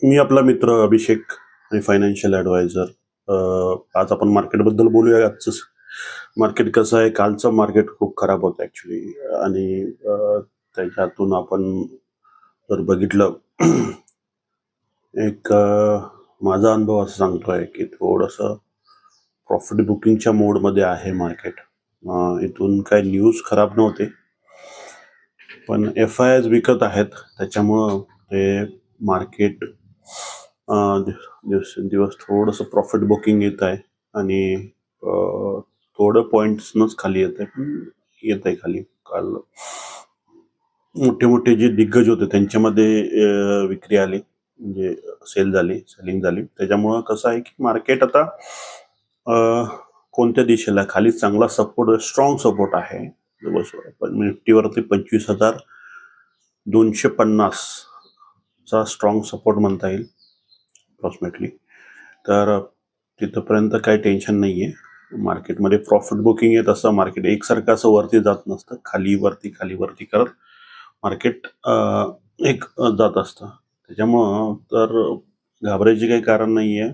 मी आपला मित्र अभिषेक आणि फायनान्शियल ॲडवायझर. आज आपण मार्केटबद्दल बोलूया. आजचं मार्केट कसं आहे? कालचं मार्केट खूप खराब होतं ॲक्च्युली. आणि त्याच्यातून आपण जर बघितलं एक माझा अनुभव असं सांगतोय की थोडंसं प्रॉफिट बुकिंगच्या मोडमध्ये आहे मार्केट. इथून काही न्यूज खराब नव्हते, पण एफ आय एस विकत आहेत, त्याच्यामुळं ते मार्केट दिवसेंदिवस थोडंसं प्रॉफिट बुकिंग येत आहे. आणि थोडं पॉईंट्सनंच खाली येत आहे, पण येत आहे खाली. काल मोठे मोठे जे दिग्गज होते त्यांच्यामध्ये विक्री आली, म्हणजे सेलिंग झाली. त्याच्यामुळं कसं आहे की मार्केट आता कोणत्या दिशेला खाली चांगला सपोर्ट, स्ट्रॉंग सपोर्ट आहे. पण निफ्टीवरती 25,250 चा स्ट्रॉंग सपोर्ट म्हणता येईल अप्रॉक्सिमेटली. तर तिथपर्यंत काही टेन्शन नाही आहे. मार्केटमध्ये प्रॉफिट बुकिंग येत असतं. मार्केट एकसारखं असं वरती जात नसतं, खाली वरती करत मार्केट एक जात असतं. त्याच्यामुळं तर घाबरायचे काही कारण नाही आहे.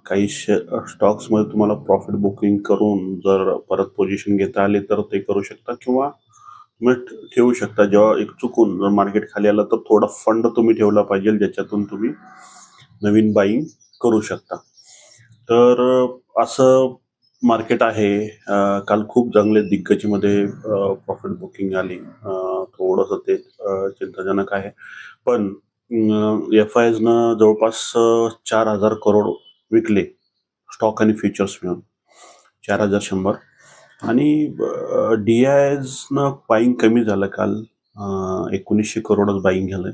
काही स्टॉक्समध्ये तुम्हाला प्रॉफिट बुकिंग करून जर परत पोझिशन घेता आली तर ते करू शकता, किंवा तुम्ही ठेवू शकता. जेव्हा एक चुकून जर मार्केट खाली आलं तर थोडा फंड तुम्ही ठेवला पाहिजे, ज्याच्यातून तुम्ही नवीन बाईंग करू शकता. तर असं मार्केट आहे. काल खूप चांगले दिग्गजमध्ये प्रॉफिट बुकिंग आली. थोडंसं ते चिंताजनक आहे. पण एफ आय एसनं जवळपास 4,000 करोड विकले, स्टॉक आणि फ्युचर्स मिळून 4,100. आणि डी आय एसनं बाईंग कमी झालं काल. 1,900 करोडच बाईंग झालंय.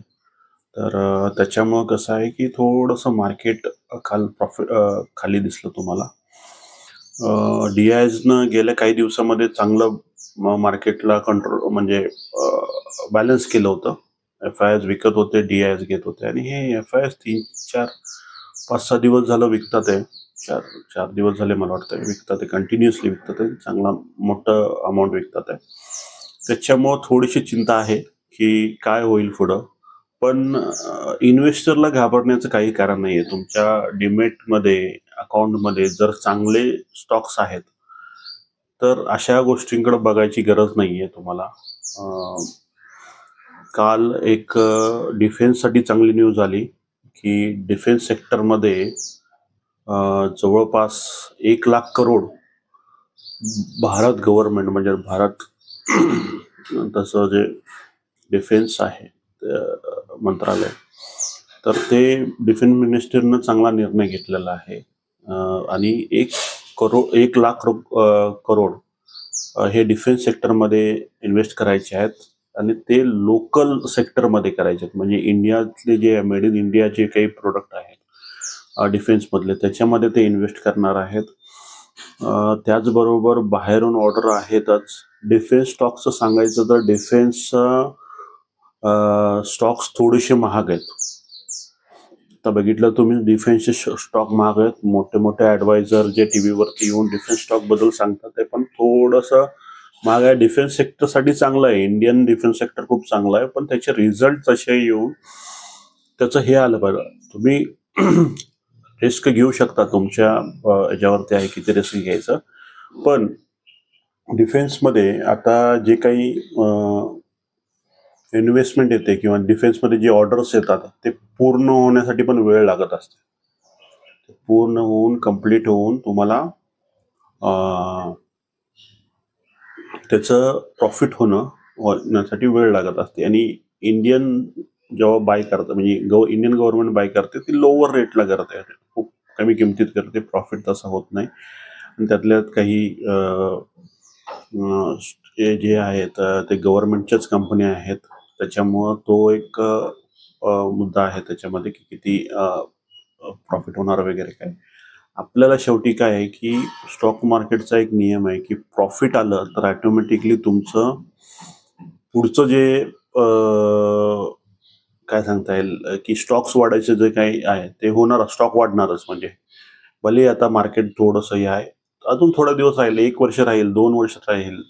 तर त्याच्यामुळं कसं आहे की थोडंसं मार्केट खाली दिसलं तुम्हाला. डी आय एसनं गेल्या काही दिवसामध्ये चांगलं मार्केटला कंट्रोल, म्हणजे बॅलन्स केलं होतं. एफ आय एस विकत होते, डी आय एस घेत होते. आणि हे एफ आय एस 3-4-5-6 दिवस झालं विकतात आहे. 4 दिवस झाले मला वाटतं विकतात आहे, कंटिन्युअसली विकतात आहे. चांगला मोठं अमाऊंट विकतात आहे. त्याच्यामुळं थोडीशी चिंता आहे की काय होईल पुढं. पण इन्व्हेस्टरला घाबरण्याचं काही कारण नाही आहे. तुमच्या डिमेटमध्ये, अकाउंटमध्ये जर चांगले स्टॉक्स आहेत तर अशा गोष्टींकडे बघायची गरज नाही आहे तुम्हाला. काल एक डिफेन्ससाठी चांगली न्यूज आली की डिफेन्स सेक्टरमध्ये जवळपास 1,00,000 करोड भारत गव्हर्नमेंट, म्हणजे भारत तसं जे डिफेन्स आहे मंत्रालय, तर ते डिफेन्स मिनिस्टरनं चांगला निर्णय घेतलेला आहे. आणि 1,00,000 करोड हे डिफेन्स सेक्टरमध्ये इन्व्हेस्ट करायचे आहेत. आणि ते लोकल सेक्टरमध्ये करायचे आहेत, म्हणजे इंडियातले जे मेड इन इंडियाचे काही प्रोडक्ट आहेत डिफेन्समधले, त्याच्यामध्ये ते इन्व्हेस्ट करणार आहेत. त्याचबरोबर बाहेरून ऑर्डर आहेतच. डिफेन्स स्टॉक्सचं सांगायचं तर डिफेन्स स्टॉक्स थोडेसे महाग आहेत. आता बघितलं तुम्ही, डिफेन्सचे स्टॉक महाग आहेत. मोठे मोठे ॲडवायझर जे टी व्हीवरती येऊन डिफेन्स स्टॉकबद्दल सांगतात ते पण थोडंसं महाग आहे. डिफेन्स सेक्टरसाठी चांगलं आहे, इंडियन डिफेन्स सेक्टर खूप चांगलं आहे, पण त्याचे रिझल्ट तसे येऊन त्याचं हे आलं बघा. तुम्ही रिस्क घेऊ शकता, तुमच्या याच्यावरती आहे किती रिस्क घ्यायचं. पण डिफेन्समध्ये आता जे काही इन्व्हेस्टमेंट येते किंवा डिफेन्समध्ये जे ऑर्डर्स येतात ते पूर्ण होण्यासाठी पण वेळ लागत असते. पूर्ण होऊन, कम्प्लीट होऊन तुम्हाला त्याचं प्रॉफिट होण्यासाठी वेळ लागत असते. आणि इंडियन जेव्हा बाय करतं, म्हणजे इंडियन गव्हर्नमेंट बाय करते, ती लोअर रेटला करते, खूप कमी किमतीत करते. प्रॉफिट तसं होत नाही. आणि त्यातल्यात काही जे आहेत ते गव्हर्नमेंटच्याच कंपन्या आहेत. त्याच्यामुळं तो एक मुद्दा आहे त्याच्यामध्ये की किती प्रॉफिट होणार वगैरे काय. आपल्याला शेवटी काय आहे की स्टॉक मार्केटचा एक नियम आहे की प्रॉफिट आलं तर ऑटोमॅटिकली तुमचं पुढचं जे काय सांगता येईल की स्टॉक्स वाढायचे जे काही आहे ते होणार, स्टॉक वाढणारच. म्हणजे भले आता मार्केट थोडंसं हे आहे, अजून थोडा दिवस राहील, 1 वर्ष राहील, 2 वर्ष राहील,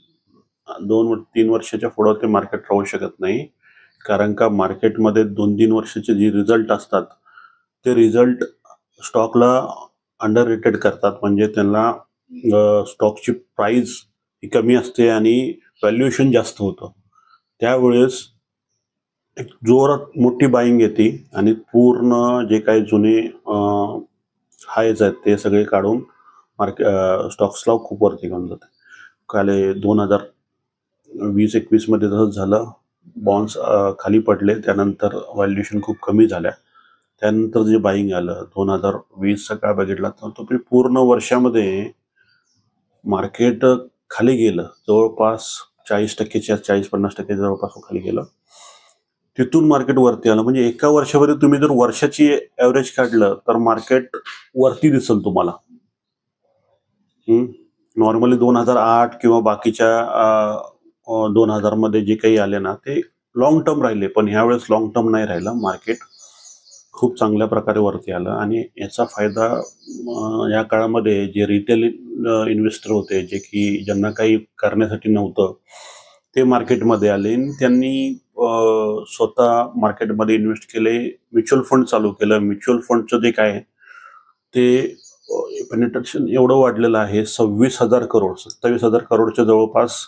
2-3 वर्षाच्या पुढं ते मार्केट राहू शकत नाही. कारण का मार्केटमध्ये 2-3 वर्षाचे जे रिझल्ट असतात ते रिझल्ट स्टॉकला अंडर रेटेड करतात. म्हणजे त्यांना स्टॉकची प्राइस ही कमी असते आणि व्हॅल्युएशन जास्त होतं. त्यावेळेस एक जोरात मोठी बाईंग येते आणि पूर्ण जे काही जुने हायज आहेत ते सगळे काढून स्टॉक्सला खूप वरती घेऊन जाते. काले 2020-21 मध्ये तसंच झालं. बॉन्ड्स खाली पडले, त्यानंतर व्हॅल्युएशन खूप कमी झाल्या. त्यानंतर जे बाईंग आलं 2020चा काळ बघितला तर तो पूर्ण वर्षामध्ये मार्केट खाली गेलं. जवळपास 40%च्या 40-50% जवळपास खाली गेलं. तिथून मार्केट वरती आलं. म्हणजे एका वर्षामध्ये तुम्ही जर वर्षाची ऍव्हरेज काढलं तर मार्केट वरती दिसेल तुम्हाला. नॉर्मली 2008 किंवा बाकीच्या 2000 मध्ये जे काही आले ना ते लॉंग टर्म राहिले, पण ह्यावेळेस लॉंग टर्म नाही राहिलं. मार्केट खूप चांगल्या प्रकारे वरती आलं आणि याचा फायदा या काळामध्ये जे रिटेल इन्व्हेस्टर होते, जे की ज्यांना काही करण्यासाठी नव्हतं, ते मार्केटमध्ये आले. त्यांनी स्वतः मार्केटमध्ये इन्व्हेस्ट केले, म्युच्युअल फंड चालू केलं. म्युच्युअल फंडचं जे काय ते पेनिट्रेशन एवढं वाढलेलं आहे, 26,000 करोड 27,000 करोडच्या जवळपास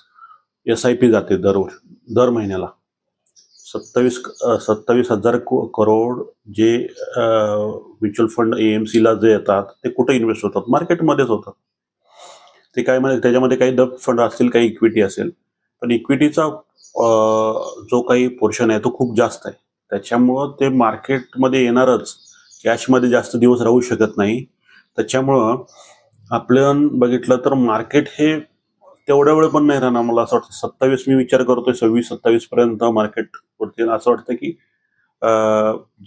SIP जाते दर महिन्याला. 27,000 करोड जे म्युच्युअल फंड AMC ला जे येतात ते कुठे इन्व्हेस्ट होतात? मार्केटमध्येच होतात. ते काय म्हणजे त्याच्यामध्ये काही डब फंड असतील, काही इक्विटी असेल, पण इक्विटीचा जो काही पोर्शन आहे तो खूप जास्त आहे. त्याच्यामुळं ते मार्केटमध्ये येणारच, कॅशमध्ये जास्त दिवस राहू शकत नाही. त्याच्यामुळं आपण बघितलं तर मार्केट हे तेवढ्या वेळ पण नाही राहणार. मला असं वाटतं 27, मी विचार करतोय 26-27 पर्यंत मार्केट वरती. असं वाटतं की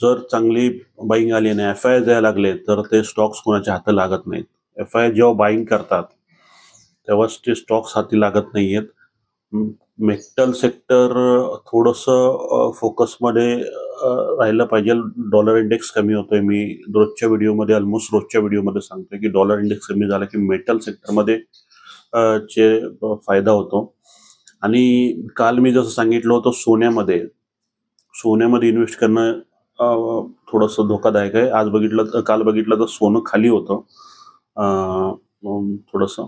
जर चांगली बाईंग आली आणि FII द्यायला लागले तर ते स्टॉक्स कोणाच्या हाती लागत नाहीत. FII जेव्हा बाईंग करतात तेव्हाच ते स्टॉक्स हाती लागत नाहीयेत. मेटल सेक्टर थोडंसं फोकसमध्ये राहिलं पाहिजे. डॉलर इंडेक्स कमी होतोय. मी रोजच्या व्हिडिओमध्ये सांगतोय की डॉलर इंडेक्स कमी झाला की मेटल सेक्टरमध्ये चे फायदा होतो. आणि काल मी जसं सांगितलं होतं सोन्यामध्ये इन्व्हेस्ट करणं थोडंसं धोकादायक आहे. काल बघितलं तर सोनं खाली होतं थोडंसं.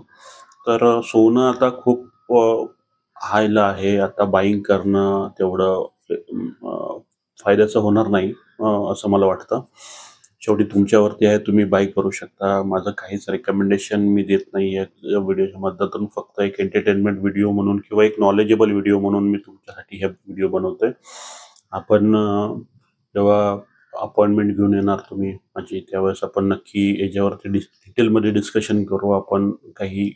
तर सोनं आता खूप हायला आहे. आता बाईंग करणं तेवढं फायद्याचं होणार नाही असं मला वाटतं. शेवटी तुमच्यावरती आहे, तुम्ही बाय करू शकता. माझं काहीच रेकमेंडेशन मी देत नाही आहे व्हिडिओच्या माध्यमातून. फक्त एक एंटरटेनमेंट व्हिडिओ म्हणून किंवा एक नॉलेजेबल व्हिडिओ म्हणून मी तुमच्यासाठी हे व्हिडिओ बनवतोय. आपण जेव्हा अपॉइंटमेंट घेऊन येणार तुम्ही माझी, त्यावेळेस आपण नक्की याच्यावरती डिटेलमध्ये डिस्कशन करू. आपण काही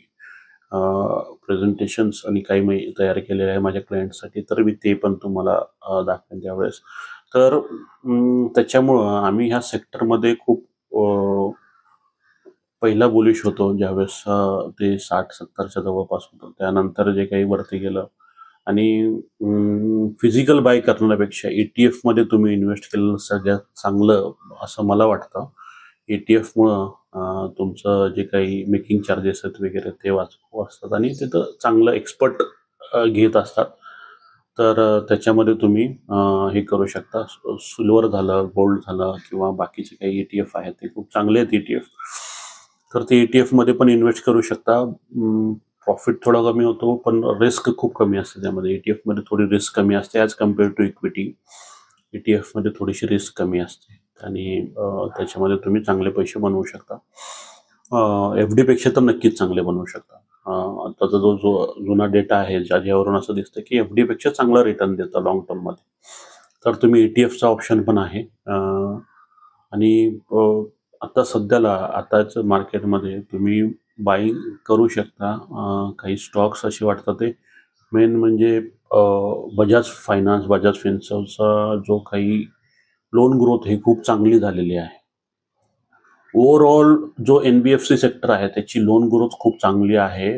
प्रेझेंटेशन्स आणि काही मी तयार केलेले आहे माझ्या क्लायंटसाठी, तर मी ते पण तुम्हाला दाखवेन त्यावेळेस. तर त्याच्यामुळं आम्ही ह्या सेक्टरमध्ये खूप पहिला बुलिश होतो ज्यावेळेस ते 60-70च्या जवळपास होतं. त्यानंतर जे काही वरती गेलं आणि फिजिकल बाय करण्यापेक्षा ETF मध्ये तुम्ही इन्व्हेस्ट केलेलं सगळ्यात चांगलं असं मला वाटतं. ETF मुळं तुमचं जे काही मेकिंग चार्जेस आहेत वगैरे ते वाचतात आणि तिथं चांगलं एक्सपर्ट घेत असतात. तर त्याच्यामध्ये तुम्ही हे करू शकता. सिल्वर झालं, गोल्ड झालं किंवा बाकीचे काही ETF आहेत ते खूप चांगले आहेत ETF. तर ते ETF मध्ये पण इन्व्हेस्ट करू शकता. प्रॉफिट थोडा कमी होतो पण रिस्क खूप कमी असते त्यामध्ये. ETF मध्ये थोडी रिस्क कमी असते as compare to equity. ETF मध्ये थोडीशी रिस्क कमी असते आणि त्याच्यामध्ये तुम्ही चांगले पैसे बनवू शकता. FD पेक्षा तर नक्कीच चांगले बनवू शकता. आताचा जो जुना डेटा आहे ज्याच्यावरून असं दिसतं की FD पेक्षा चांगला रिटर्न देतं लॉंग टर्म मध्ये. तर तुम्ही ETFचा ऑप्शन पण आहे. आणि आता सध्याला आताच मार्केटमध्ये तुम्ही बाईंग करू शकता. काही स्टॉक्स असे वाटतात ते मेन म्हणजे बजाज फिन्सर्वचा जो काही लोन ग्रोथ ही खूप चांगली झालेली आहे. ओव्हरऑल जो NBFC सेक्टर आहे त्याची लोन ग्रोथ खूप चांगली आहे.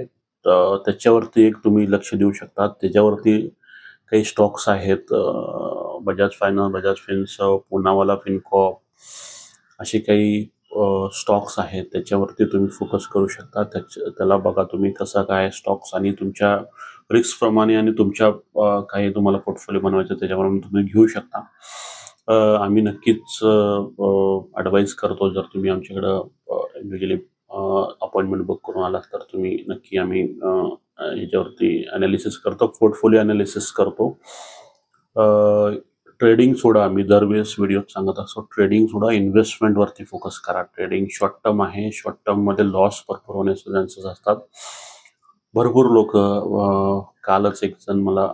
तर त्याच्यावरती एक तुम्ही लक्ष देऊ शकता. त्याच्यावरती काही स्टॉक्स आहेत, बजाज फायनान्स, बजाज फिन्सर्व, पुनावाला फिनकॉर्प, असे काही स्टॉक्स आहेत त्याच्यावरती तुम्ही फोकस करू शकता. त्याला बघा तुम्ही कसा काय स्टॉक्स आणि तुमच्या रिस्क प्रमाणे आणि तुमच्या काही तुम्हाला पोर्टफोलिओ बनवायचं त्याच्यावरून तुम्ही घेऊ शकता. आम्ही नक्कीच ॲडवाईस करतो. जर तुम्ही आमच्याकडं युजली अपॉइंटमेंट बुक करून आलात तर तुम्ही नक्की आम्ही याच्यावरती ॲनालिसिस करतो, पोर्टफोलिओ ॲनालिसिस करतो. ट्रेडिंग सोडा. आम्ही दरवेळेस व्हिडिओत सांगत असतो, ट्रेडिंग सोडा, इन्व्हेस्टमेंटवरती फोकस करा. ट्रेडिंग शॉर्ट टर्म आहे. शॉर्ट टर्ममध्ये लॉस भरपूर होण्याचे चान्सेस असतात. भरपूर लोक कालच एक जण मला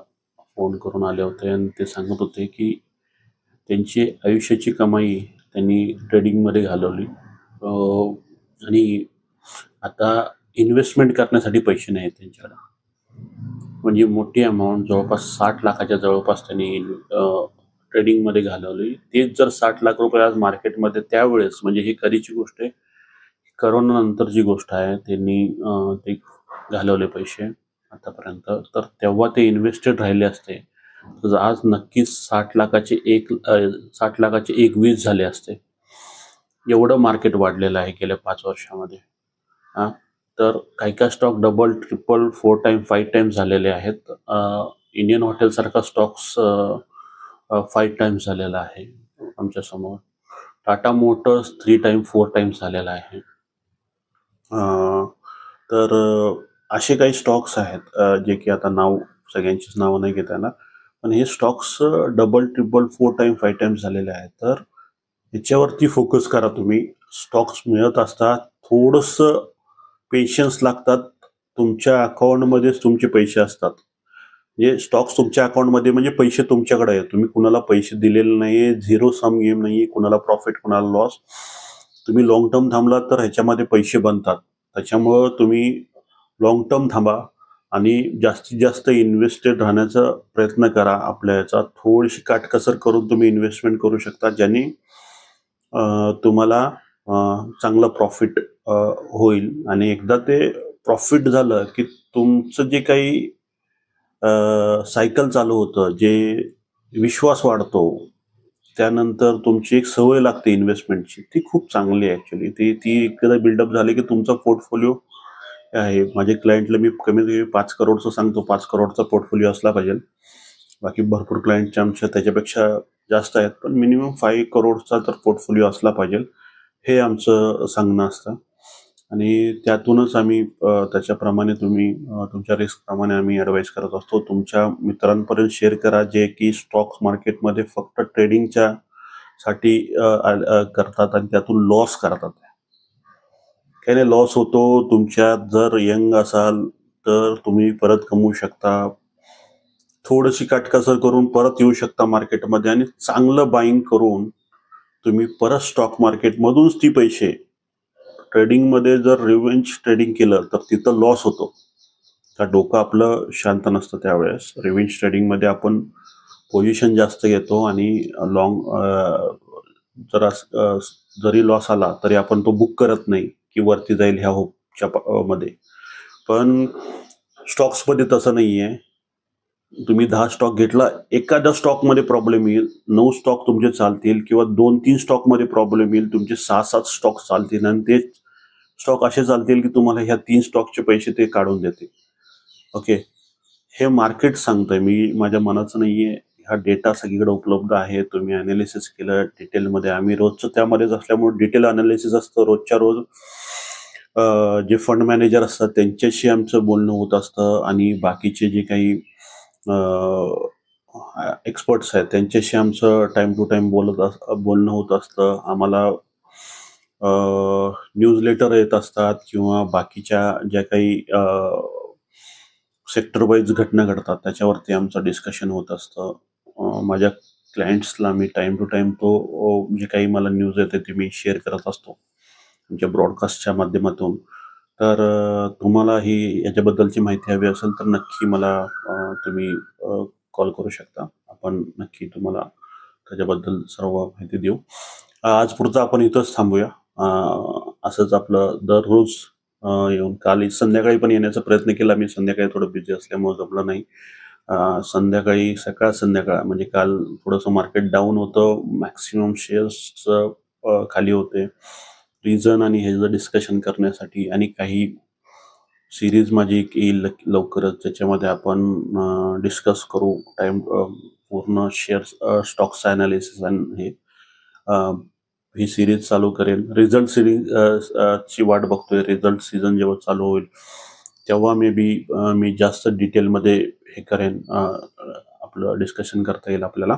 फोन करून आले होते आणि ते सांगत होते की त्यांची आयुष्याची कमाई त्यांनी ट्रेडिंगमध्ये घालवली आणि आता इन्व्हेस्टमेंट करण्यासाठी पैसे नाहीत त्यांच्याकडे. म्हणजे मोठी अमाऊंट जवळपास 60 लाखाच्या जवळपास त्यांनी ट्रेडिंगमध्ये घालवली. तेच जर 60 लाख रुपये आज मार्केटमध्ये त्यावेळेस, म्हणजे ही कधीची गोष्ट आहे, करोना नंतरची गोष्ट आहे, त्यांनी ते घालवले पैसे आतापर्यंत. तर तेव्हा ते इन्व्हेस्टेड राहिले असते तर आज नक्कीच 60 लाखाचे 20 झाले असते. एवढं मार्केट वाढलेलं आहे गेल्या 5 वर्षामध्ये. हां, तर काही stock double, triple, 4 time, 5 times झालेले आहेत. इंडियन हॉटेलसारखा स्टॉक्स 5 टाइम्स झालेला आहे आमच्या समोर. टाटा मोटर्स 3 टाइम, 4 टाइम्स झालेला आहे. तर असे काही स्टॉक्स आहेत जे की आता सगळ्यांचीच नावं नाही घेता येणार, पण हे stocks double, triple, 4 time, 5 times झालेले आहेत. तर याच्यावरती फोकस करा तुम्ही. स्टॉक्स मिळत असतात, थोडंसं पेशन्स लागतात. तुमच्या अकाउंटमध्येच तुमचे पैसे असतात. म्हणजे स्टॉक्स तुमच्या अकाउंटमध्ये म्हणजे पैसे तुमच्याकडे आहेत. तुम्ही कुणाला पैसे दिलेले नाहीये. झिरो सम गेम नाहीये. कुणाला प्रॉफिट, कुणाला लॉस. तुम्ही लॉंग टर्म थांबलात तर ह्याच्यामध्ये पैसे बनतात. त्याच्यामुळं तुम्ही लॉंग टर्म थांबा आणि जास्तीत जास्त इन्व्हेस्टेड राहण्याचा प्रयत्न करा. आपल्या याचा थोडीशी काटकसर करून तुम्ही इन्व्हेस्टमेंट करू शकता, ज्याने तुम्हाला चांगलं प्रॉफिट होईल. आणि एकदा ते प्रॉफिट झालं की तुमचं जे काही सायकल चालू होतं, जे विश्वास वाढतो, त्यानंतर तुमची एक सवय लागते इन्व्हेस्टमेंटची, ती खूप चांगली आहे ॲक्च्युली. ती एकदा बिल्डअप झाली की तुमचा पोर्टफोलिओ आहे. माझ्या क्लायंटला मी कमीत कमी 5 करोडचं सांगतो. 5 करोडचा पोर्टफोलिओ असला पाहिजे. बाकी भरपूर क्लायंटच्या आमच्या त्याच्यापेक्षा जास्त आहेत, पण मिनिमम 5 करोडचा तर पोर्टफोलिओ असला पाहिजे, हे आमचं सांगणं असतं. आणि त्यातूनच आम्ही त्याच्याप्रमाणे तुम्ही तुमच्या रिस्कप्रमाणे आम्ही ॲडवाईस करत असतो. तुमच्या मित्रांपर्यंत शेअर करा, जे की स्टॉक्स मार्केटमध्ये फक्त ट्रेडिंगच्या साठी करतात आणि त्यातून लॉस करतात. काही नाही, लॉस होतो. तुमच्यात जर यंग असाल तर तुम्ही परत कमवू शकता. थोडीशी काटकसर करून परत येऊ शकता मार्केटमध्ये आणि चांगलं बाईंग करून तुम्ही परत स्टॉक मार्केटमधूनच ती पैसे ट्रेडिंगमध्ये जर रिव्हेंज ट्रेडिंग केलं तर तिथं लॉस होतो. तर डोकं आपलं शांत नसतं त्यावेळेस. रिव्हेंज ट्रेडिंगमध्ये आपण पोझिशन जास्त घेतो आणि जरी लॉस आला तरी आपण तो बुक करत नाही की वरती जाईल ह्या होपच्या मध्ये. पण स्टॉक्समध्ये तसं नाही आहे. तुम्ही 10 स्टॉक घेतला, एखाद्या स्टॉकमध्ये प्रॉब्लेम येईल, 9 स्टॉक तुमचे चालतील किंवा 2-3 स्टॉकमध्ये प्रॉब्लेम येईल, तुमचे 6-7 स्टॉक चालतील आणि ते स्टॉक असे चालतील की तुम्हाला ह्या 3 स्टॉकचे पैसे ते काढून देतील. ओके, हे मार्केट सांगतंय, मी माझ्या मनाचं नाहीये. हा डेटा सगळीकडे उपलब्ध आहे. तुम्ही अनालिसिस केलं डिटेलमध्ये. आम्ही रोजचं त्यामध्येच असल्यामुळे डिटेल अनालिसिस असतं रोजच्या रोज. जे फंड मॅनेजर असतात त्यांच्याशी आमचं बोलणं होत असतं आणि बाकीचे जे काही एक्सपर्ट्स आहेत त्यांच्याशी आमचं टाइम टू टाइम बोलणं होत असतं. आम्हाला न्यूजलेटर येत असतात किंवा बाकीच्या ज्या काही सेक्टर वाईज घटना घडतात त्याच्यावरती आमचं डिस्कशन होत असतं. माझ्या क्लायंट्सला मी टाइम टू टाइम जे काही मला न्यूज येते ते मी शेअर करत असतो आमच्या ब्रॉडकास्टच्या माध्यमातून. तर तुम्हाला ही याच्याबद्दलची माहिती हवी असेल तर नक्की मला तुम्ही कॉल करू शकता. आपण नक्की तुम्हाला त्याच्याबद्दल सर्व माहिती देऊ. आज पुरतं आपण इथंच थांबूया. असंच आपलं दररोज येऊन, काल संध्याकाळी पण येण्याचा प्रयत्न केला मी. संध्याकाळी थोडं बिझी असल्यामुळे जमलं नाही. संध्याकाळी संध्याकाळ म्हणजे काल थोडंसं मार्केट डाऊन होतं. मॅक्सिमम शेअर्स खाली होते. रिझन आणि ह्याचं डिस्कशन करण्यासाठी आणि काही सिरीज माझी एक येईल लवकरच, ज्याच्यामध्ये आपण डिस्कस करू पूर्ण शेअर स्टॉक्स अनालिसिस आणि हे ही सिरीज चालू करेन. रिझल्ट सिरीज ची वाट बघतोय. रिझल्ट सीझन जेव्हा चालू होईल तेव्हा मी जास्त डिटेलमध्ये हे करेन, आपलं डिस्कशन करता येईल आपल्याला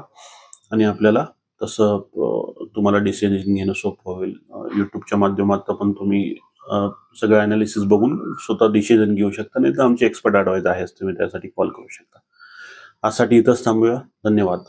आणि आपल्याला तसं तुम्हाला डिसिजन घेणं सोपं होईल. यूट्यूबच्या माध्यमातून पण तुम्ही सगळं अनालिसिस बघून स्वतः डिसिजन घेऊ शकता, नाही तर आमचे एक्सपर्ट ॲडवाइज आहेच, तुम्ही त्यासाठी कॉल करू शकता. आजसाठी इथंच थांबूया. धन्यवाद.